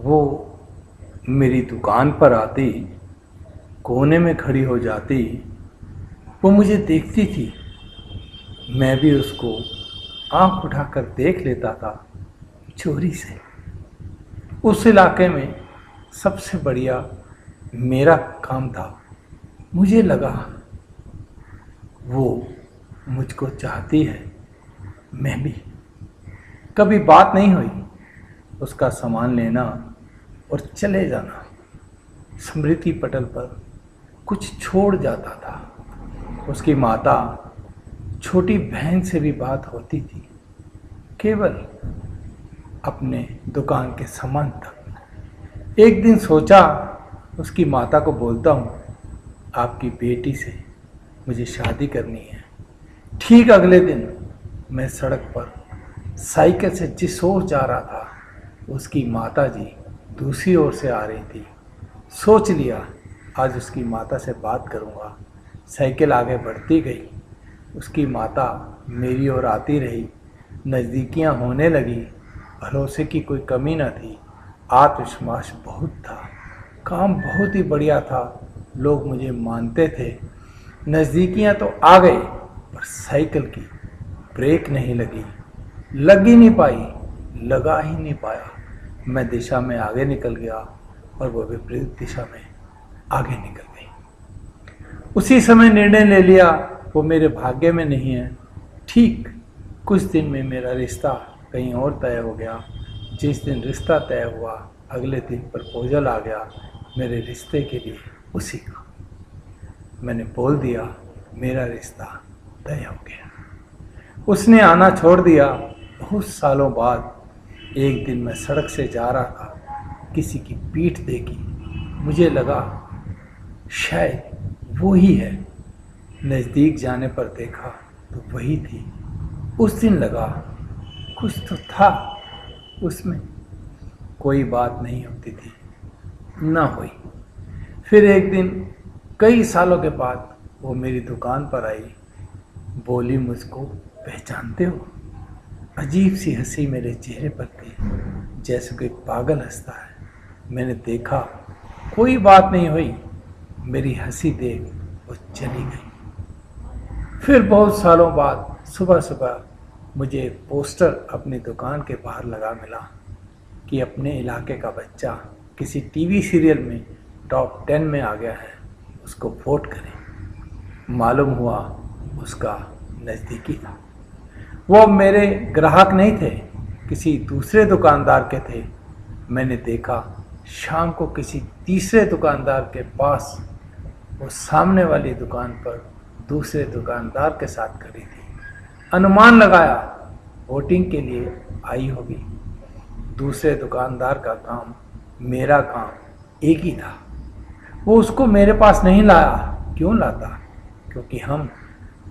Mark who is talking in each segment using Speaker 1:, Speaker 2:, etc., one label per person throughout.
Speaker 1: वो मेरी दुकान पर आती, कोने में खड़ी हो जाती। वो मुझे देखती थी, मैं भी उसको आंख उठाकर देख लेता था चोरी से। उस इलाके में सबसे बढ़िया मेरा काम था। मुझे लगा वो मुझको चाहती है, मैं भी। कभी बात नहीं हुई, उसका सामान लेना और चले जाना। स्मृति पटल पर कुछ छोड़ जाता था। उसकी माता छोटी बहन से भी बात होती थी, केवल अपने दुकान के सामान तक। एक दिन सोचा उसकी माता को बोलता हूँ, आपकी बेटी से मुझे शादी करनी है। ठीक अगले दिन मैं सड़क पर साइकिल से जिस ओर जा रहा था, उसकी माता जी दूसरी ओर से आ रही थी। सोच लिया आज उसकी माता से बात करूँगा। साइकिल आगे बढ़ती गई, उसकी माता मेरी ओर आती रही। नज़दीकियाँ होने लगी। भरोसे की कोई कमी न थी, आत्मविश्वास बहुत था, काम बहुत ही बढ़िया था, लोग मुझे मानते थे। नज़दीकियाँ तो आ गई, पर साइकिल की ब्रेक नहीं लगी, लग ही नहीं पाई, लगा ही नहीं पाया। मैं दिशा में आगे निकल गया और वो विपरीत दिशा में आगे निकल गई। उसी समय निर्णय ले लिया वो मेरे भाग्य में नहीं है। ठीक कुछ दिन में मेरा रिश्ता कहीं और तय हो गया। जिस दिन रिश्ता तय हुआ, अगले दिन प्रपोजल आ गया मेरे रिश्ते के लिए, उसी का। मैंने बोल दिया मेरा रिश्ता तय हो गया। उसने आना छोड़ दिया। बहुत सालों बाद एक दिन मैं सड़क से जा रहा था, किसी की पीठ देखी। मुझे लगा शायद वो ही है। नज़दीक जाने पर देखा तो वही थी। उस दिन लगा कुछ तो था उसमें। कोई बात नहीं होती थी, ना हुई। फिर एक दिन कई सालों के बाद वो मेरी दुकान पर आई, बोली मुझको पहचानते हो? अजीब सी हंसी मेरे चेहरे पर थी, जैसे कोई पागल हंसता है। मैंने देखा, कोई बात नहीं हुई। मेरी हंसी देख वो चली गई। फिर बहुत सालों बाद सुबह सुबह मुझे एक पोस्टर अपनी दुकान के बाहर लगा मिला कि अपने इलाके का बच्चा किसी टीवी सीरियल में टॉप 10 में आ गया है, उसको वोट करें। मालूम हुआ उसका नज़दीकी था। वो मेरे ग्राहक नहीं थे, किसी दूसरे दुकानदार के थे। मैंने देखा शाम को किसी तीसरे दुकानदार के पास वो सामने वाली दुकान पर दूसरे दुकानदार के साथ खड़ी थी। अनुमान लगाया वोटिंग के लिए आई होगी। दूसरे दुकानदार का काम, मेरा काम एक ही था। वो उसको मेरे पास नहीं लाया। क्यों लाता? क्योंकि हम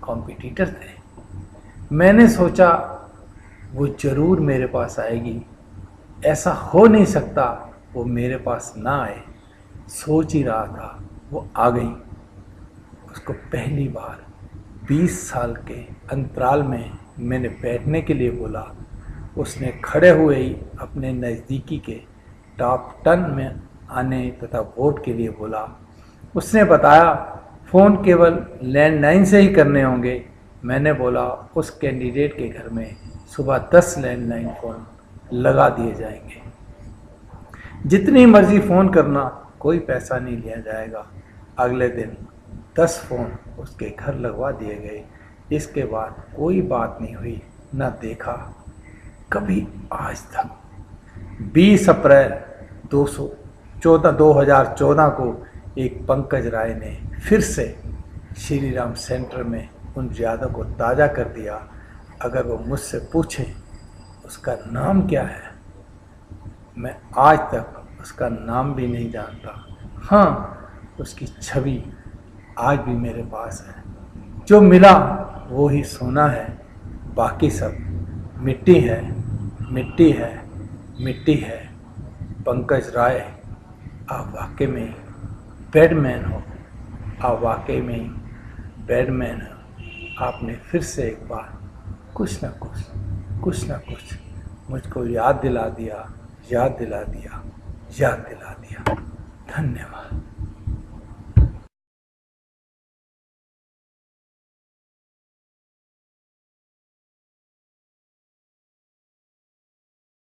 Speaker 1: कॉम्पिटिटर थे। मैंने सोचा वो जरूर मेरे पास आएगी, ऐसा हो नहीं सकता वो मेरे पास ना आए। सोच ही रहा था, वो आ गई। उसको पहली बार 20 साल के अंतराल में मैंने बैठने के लिए बोला। उसने खड़े हुए ही अपने नज़दीकी के टॉप 10 में आने तथा वोट के लिए बोला। उसने बताया फ़ोन केवल लैंडलाइन से ही करने होंगे। मैंने बोला उस कैंडिडेट के घर में सुबह 10 लैंडलाइन फ़ोन लगा दिए जाएंगे, जितनी मर्जी फ़ोन करना, कोई पैसा नहीं लिया जाएगा। अगले दिन 10 फ़ोन उसके घर लगवा दिए गए। इसके बाद कोई बात नहीं हुई, न देखा कभी आज तक। 20 अप्रैल 2014 को एक पंकज राय ने फिर से श्री राम सेंटर में उन यादों को ताज़ा कर दिया। अगर वो मुझसे पूछे उसका नाम क्या है, मैं आज तक उसका नाम भी नहीं जानता। हाँ, उसकी छवि आज भी मेरे पास है। जो मिला वो ही सोना है, बाकी सब मिट्टी है, मिट्टी है, मिट्टी है। पंकज राय, आप वाकई में बैडमैन हो, आप वाकई में बैडमैन हो। आपने फिर से एक बार कुछ न कुछ मुझको याद दिला दिया। याद दिला दिया। धन्यवाद।